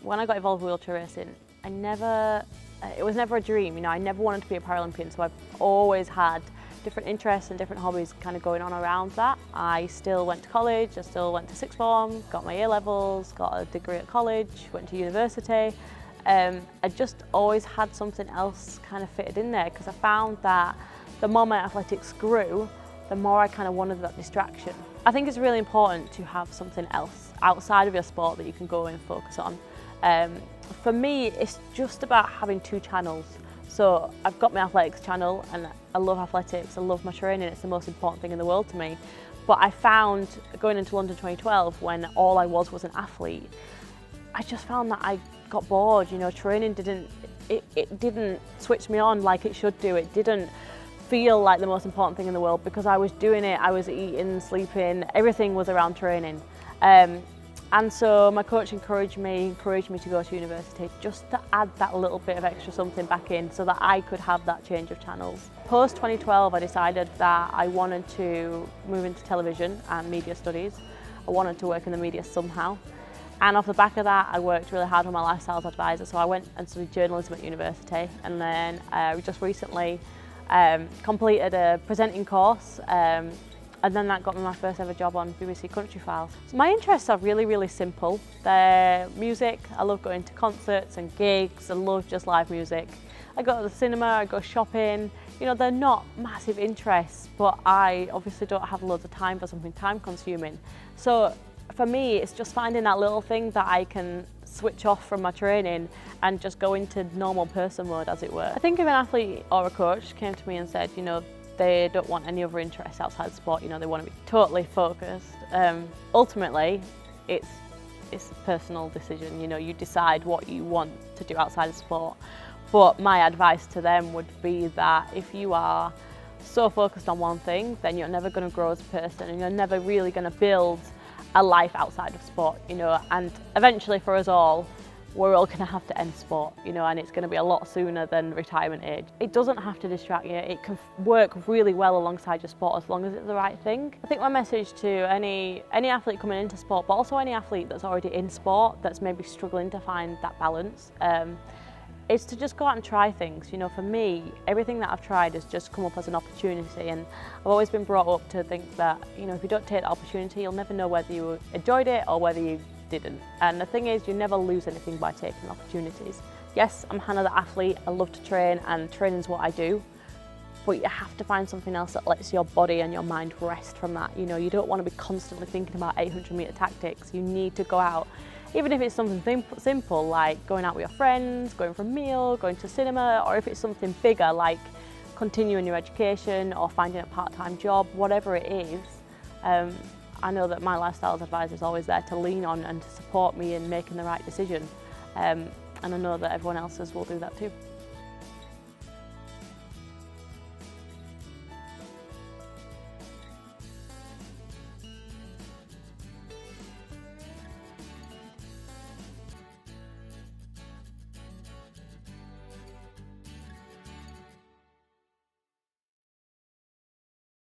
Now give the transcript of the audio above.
when I got involved with wheelchair racing, it was never a dream, you know, I never wanted to be a Paralympian, so I've always had different interests and different hobbies kind of going on around that. I still went to college, I still went to sixth form, got my A-levels, got a degree at college, went to university. I just always had something else kind of fitted in there, because I found that the more my athletics grew, the more I kind of wanted that distraction. I think it's really important to have something else outside of your sport that you can go and focus on. For me, it's just about having two channels. So I've got my athletics channel, and I love athletics, I love my training, it's the most important thing in the world to me. But I found going into London 2012, when all I was an athlete, I just found that I got bored, you know, training didn't switch me on like it should do. It didn't feel like the most important thing in the world, because I was doing it, I was eating, sleeping, everything was around training. And so my coach encouraged me to go to university, just to add that little bit of extra something back in so that I could have that change of channels. Post 2012, I decided that I wanted to move into television and media studies. I wanted to work in the media somehow. And off the back of that, I worked really hard with my lifestyles advisor. So I went and studied journalism at university, and then just recently completed a presenting course. And then that got me my first ever job on BBC Country Files. So my interests are really, really simple. They're music. I love going to concerts and gigs. I love just live music. I go to the cinema, I go shopping. You know, they're not massive interests, but I obviously don't have loads of time for something time consuming. So for me, it's just finding that little thing that I can switch off from my training and just go into normal person mode, as it were. I think if an athlete or a coach came to me and said, you know, they don't want any other interests outside sport, you know, they want to be totally focused. Ultimately, it's a personal decision, you know, you decide what you want to do outside of sport. But my advice to them would be that if you are so focused on one thing, then you're never going to grow as a person, and you're never really going to build a life outside of sport, you know. And eventually for us all, we're all going to have to end sport, you know, and it's going to be a lot sooner than retirement age. It doesn't have to distract you. It can work really well alongside your sport as long as it's the right thing. I think my message to any athlete coming into sport, but also any athlete that's already in sport that's maybe struggling to find that balance, is to just go out and try things. You know, for me, everything that I've tried has just come up as an opportunity, and I've always been brought up to think that, you know, if you don't take the opportunity, you'll never know whether you enjoyed it or whether you didn't. And the thing is, you never lose anything by taking opportunities. Yes, I'm Hannah the athlete, I love to train, and training's what I do, but you have to find something else that lets your body and your mind rest from that. You know, you don't want to be constantly thinking about 800-metre tactics. You need to go out, even if it's something simple like going out with your friends, going for a meal, going to cinema, or if it's something bigger like continuing your education or finding a part-time job, whatever it is. I know that my lifestyles advisor is always there to lean on and to support me in making the right decision. And I know that everyone else's will do that too.